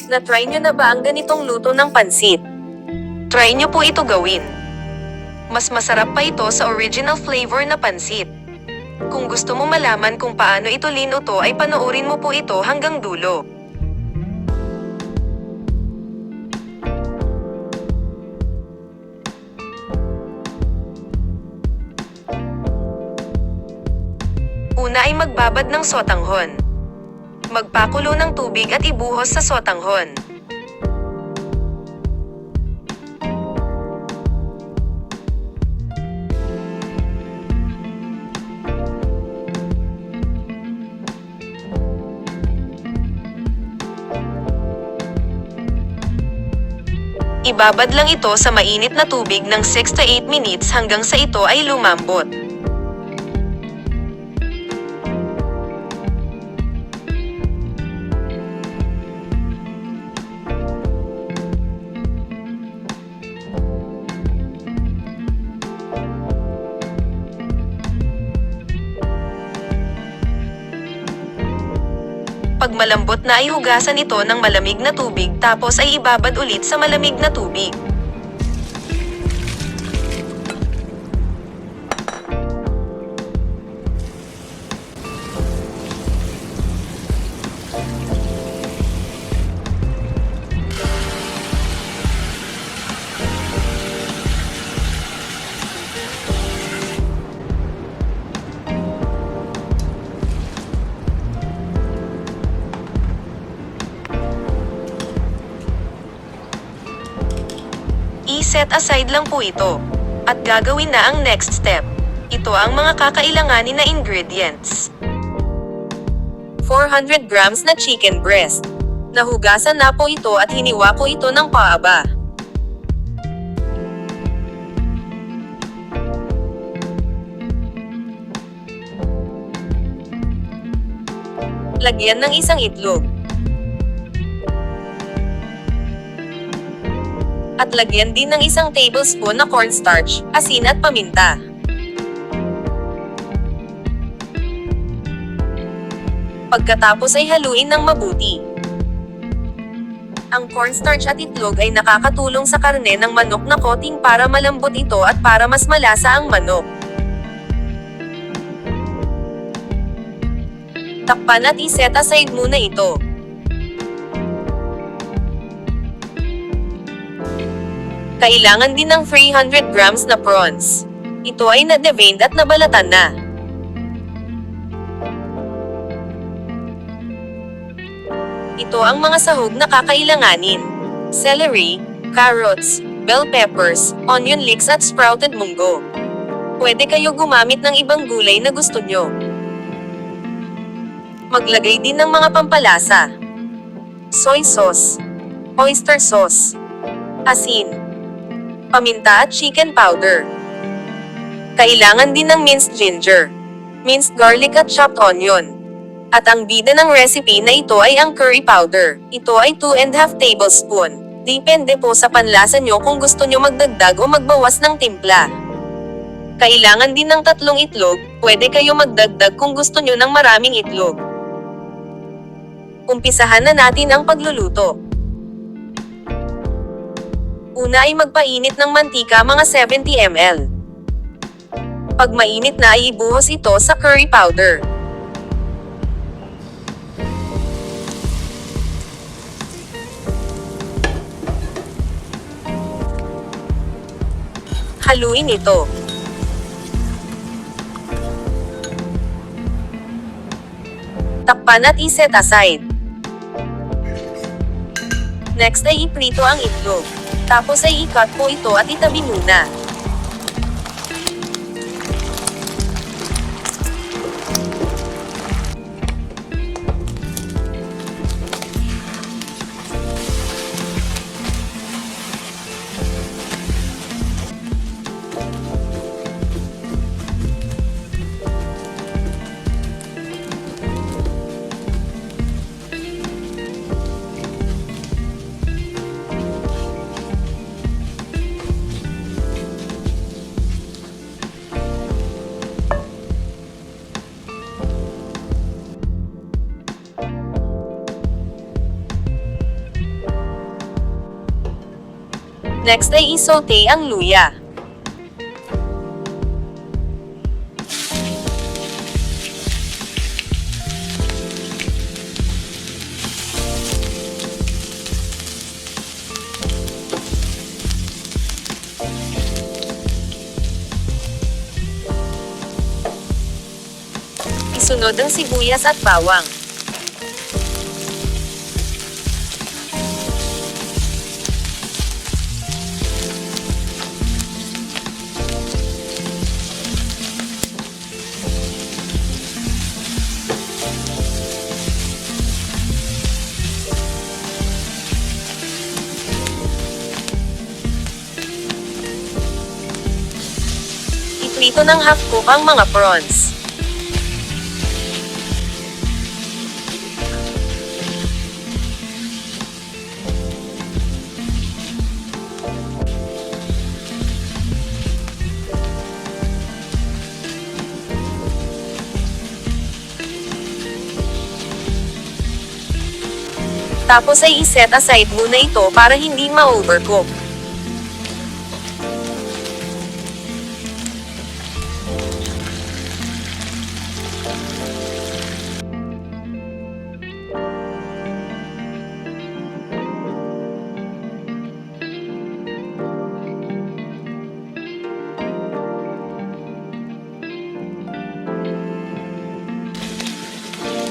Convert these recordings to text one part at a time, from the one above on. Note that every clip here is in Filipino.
Na-try nyo na ba ang ganitong luto ng pansit? Try nyo po ito gawin. Mas masarap pa ito sa original flavor na pansit. Kung gusto mo malaman kung paano ito linuto ay panoorin mo po ito hanggang dulo. Una ay magbabad ng sotanghon. Magpakulo ng tubig at ibuhos sa sotanghon. Ibabad lang ito sa mainit na tubig ng 6 to 8 minutes hanggang sa ito ay lumambot. Pag malambot na ay hugasan ito ng malamig na tubig tapos ay ibabad ulit sa malamig na tubig. I-set aside lang po ito. At gagawin na ang next step. Ito ang mga kakailanganin na ingredients. 400 grams na chicken breast. Nahugasan na po ito at hiniwa ko ito ng paaba. Lagyan ng isang itlog. At lagyan din ng isang tablespoon na cornstarch, asin at paminta. Pagkatapos ay haluin ng mabuti. Ang cornstarch at itlog ay nakakatulong sa karne ng manok na coating para malambot ito at para mas malasa ang manok. Takpan at i-set aside muna ito. Kailangan din ng 300 grams na prawns. Ito ay na-deveined at nabalatan na. Ito ang mga sahog na kakailanganin. Celery, carrots, bell peppers, onion leeks at sprouted munggo. Pwede kayo gumamit ng ibang gulay na gusto nyo. Maglagay din ng mga pampalasa. Soy sauce, oyster sauce, asin, paminta at chicken powder. Kailangan din ng minced ginger, minced garlic at chopped onion. At ang bida ng recipe na ito ay ang curry powder. Ito ay 2½ tablespoon. Depende po sa panlasa nyo kung gusto nyo magdagdag o magbawas ng timpla. Kailangan din ng 3 itlog, pwede kayo magdagdag kung gusto nyo ng maraming itlog. Umpisahan na natin ang pagluluto. Una ay magpainit ng mantika mga 70 ml. Pag mainit na ay ibuhos ito sa curry powder. Haluin ito. Takpan at i-set aside. Next ay iprito ang itlog. Tapos ay i-cut po ito at itabi muna. Next ay i-saute ang luya. Isunod ang sibuyas at bawang. Iprito ng half cook ang mga prawns. Tapos ay iset aside muna ito para hindi ma-overcook.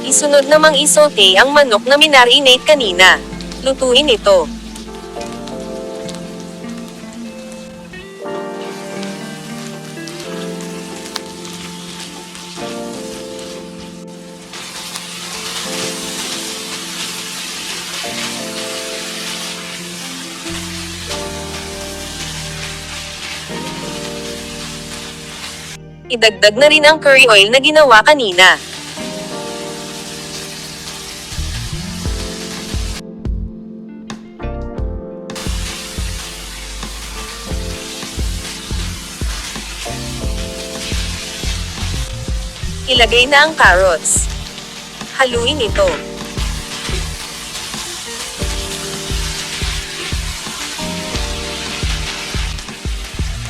Isunod namang i-saute ang manok na minarinate kanina. Lutuin ito. Idagdag na rin ang curry oil na ginawa kanina. Ilagay na ang carrots. Haluin ito.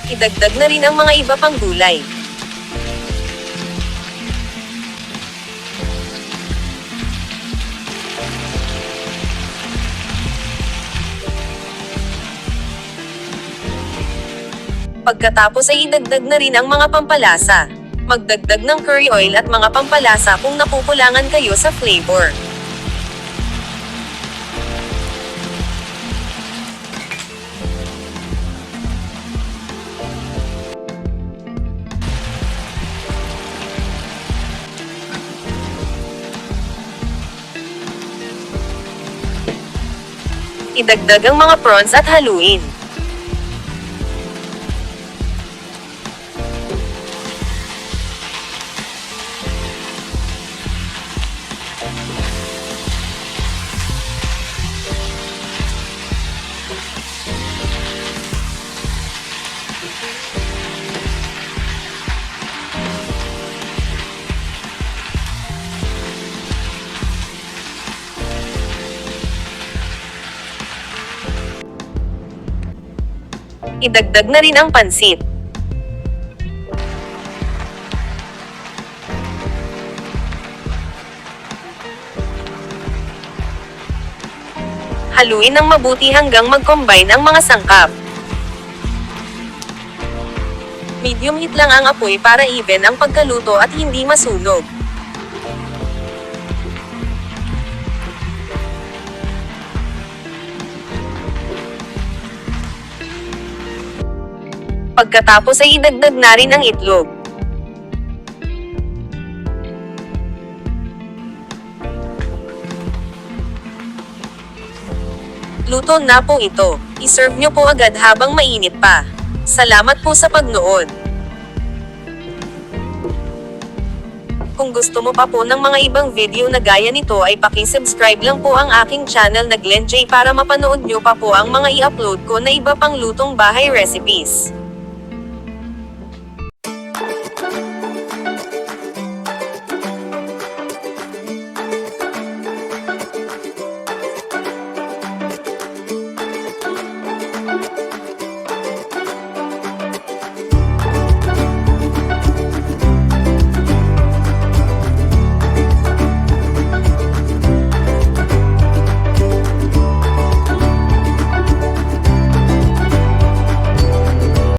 Idagdag na rin ang mga iba pang gulay. Pagkatapos ay idagdag na rin ang mga pampalasa. Magdagdag ng curry oil at mga pampalasa kung nakukulangan kayo sa flavor. Idagdag ang mga prawns at haluin. Idagdag na rin ang pansit. Haluin ng mabuti hanggang mag-combine ang mga sangkap. Medium heat lang ang apoy para even ang pagkaluto at hindi masunog. Pagkatapos ay idagdag na rin ang itlog. Luto na po ito. I-serve nyo po agad habang mainit pa. Salamat po sa pagnood. Kung gusto mo pa po ng mga ibang video na gaya nito ay paki-subscribe lang po ang aking channel na Glenn J para mapanood nyo pa po ang mga i-upload ko na iba pang lutong bahay recipes.